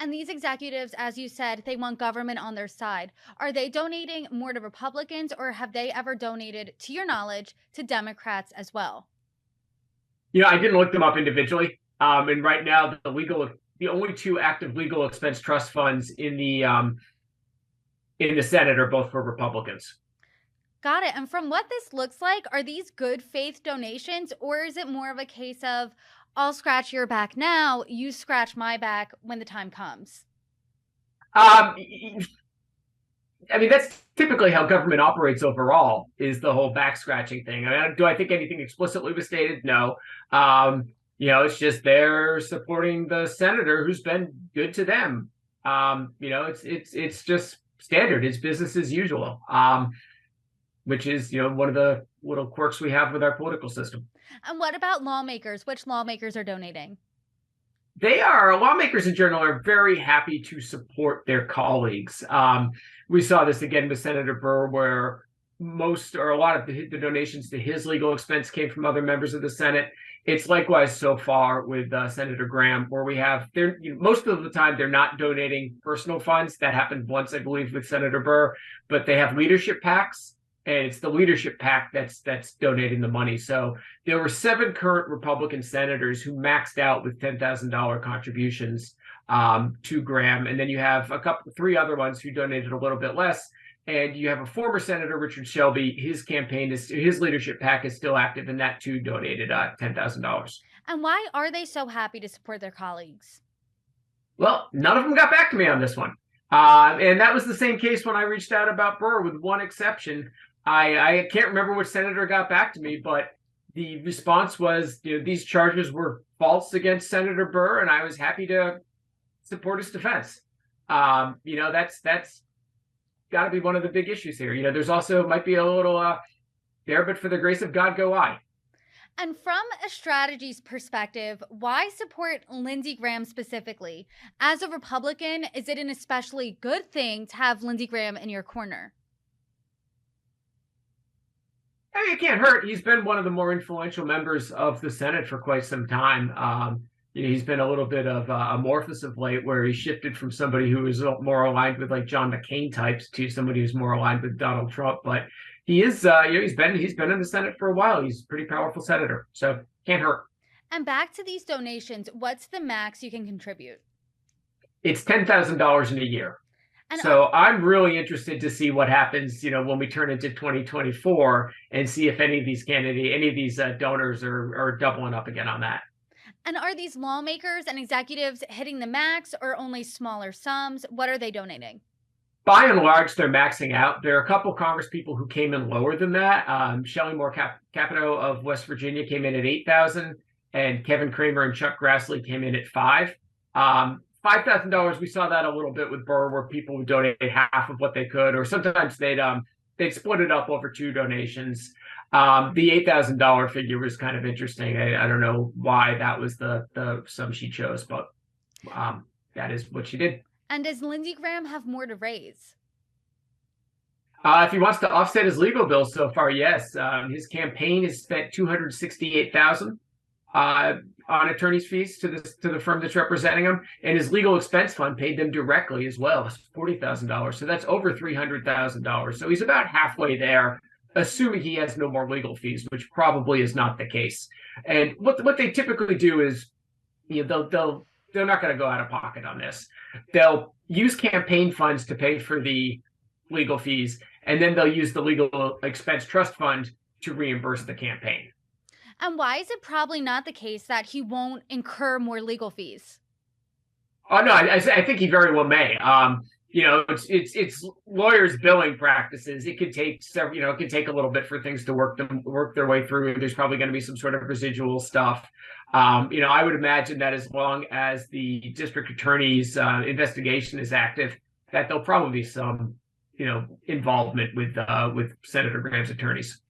And these executives, as you said, they want government on their side. Are they donating more to Republicans, or have they ever donated, to your knowledge, to Democrats as well? I didn't look them up individually. And right now, the only two active legal expense trust funds in the Senate are both for Republicans. Got it. And from what this looks like, are these good faith donations, or is it more of a case of I'll scratch your back now, you scratch my back when the time comes? Um, I mean, that's typically how government operates overall, is the whole back scratching thing. I mean, do I think anything explicitly was stated? No. It's just they're supporting the senator who's been good to them. It's just standard. It's business as usual. Which is, one of the little quirks we have with our political system. And what about lawmakers? Which lawmakers are donating? Lawmakers in general are very happy to support their colleagues. We saw this again with Senator Burr, where most or a lot of the donations to his legal expense came from other members of the Senate. It's likewise so far with Senator Graham, where most of the time they're not donating personal funds. That happened once, I believe, with Senator Burr, but they have leadership PACs, and it's the leadership PAC that's donating the money. So there were 7 current Republican senators who maxed out with $10,000 contributions to Graham, and then you have 3 other ones who donated a little bit less. And you have a former Senator, Richard Shelby. His leadership PAC is still active, and that too donated $10,000. And why are they so happy to support their colleagues? Well, none of them got back to me on this one. And that was the same case when I reached out about Burr, with one exception. I can't remember which senator got back to me, but the response was, these charges were false against Senator Burr, and I was happy to support his defense. That's got to be one of the big issues here. There's also might be a little there, but for the grace of God, go I. And from a strategies perspective, why support Lindsey Graham specifically? As a Republican, is it an especially good thing to have Lindsey Graham in your corner? I mean, it can't hurt. He's been one of the more influential members of the Senate for quite some time. He's been a little bit of amorphous of late, where he shifted from somebody who was more aligned with like John McCain types to somebody who's more aligned with Donald Trump. But he is, he's been in the Senate for a while. He's a pretty powerful senator, so can't hurt. And back to these donations, what's the max you can contribute? It's $10,000 in a year. And So I'm really interested to see what happens, when we turn into 2024, and see if any of these donors are doubling up again on that. and are these lawmakers and executives hitting the max, or only smaller sums? What are they donating? By and large, they're maxing out. There are a couple Congress people who came in lower than that. Shelley Moore Capito of West Virginia came in at 8,000, and Kevin Cramer and Chuck Grassley came in at 5. $5,000. We saw that a little bit with Burr, where people would donate half of what they could, or sometimes they'd split it up over 2 donations. The $8,000 figure was kind of interesting. I don't know why that was the sum she chose, but that is what she did. And does Lindsey Graham have more to raise? If he wants to offset his legal bills so far, yes. His campaign has spent $268,000 on attorney's fees to the firm that's representing him, and his legal expense fund paid them directly as well. It's $40,000, so that's over $300,000. So he's about halfway there, assuming he has no more legal fees, which probably is not the case. And what they typically do is, they're not going to go out of pocket on this. They'll use campaign funds to pay for the legal fees, and then they'll use the legal expense trust fund to reimburse the campaign. And why is it probably not the case that he won't incur more legal fees? Oh no, I think he very well may. It's lawyers' billing practices. It could take several. It could take a little bit for things to work their way through. There's probably going to be some sort of residual stuff. I would imagine that as long as the district attorney's investigation is active, that there'll probably be some, involvement with Senator Graham's attorneys.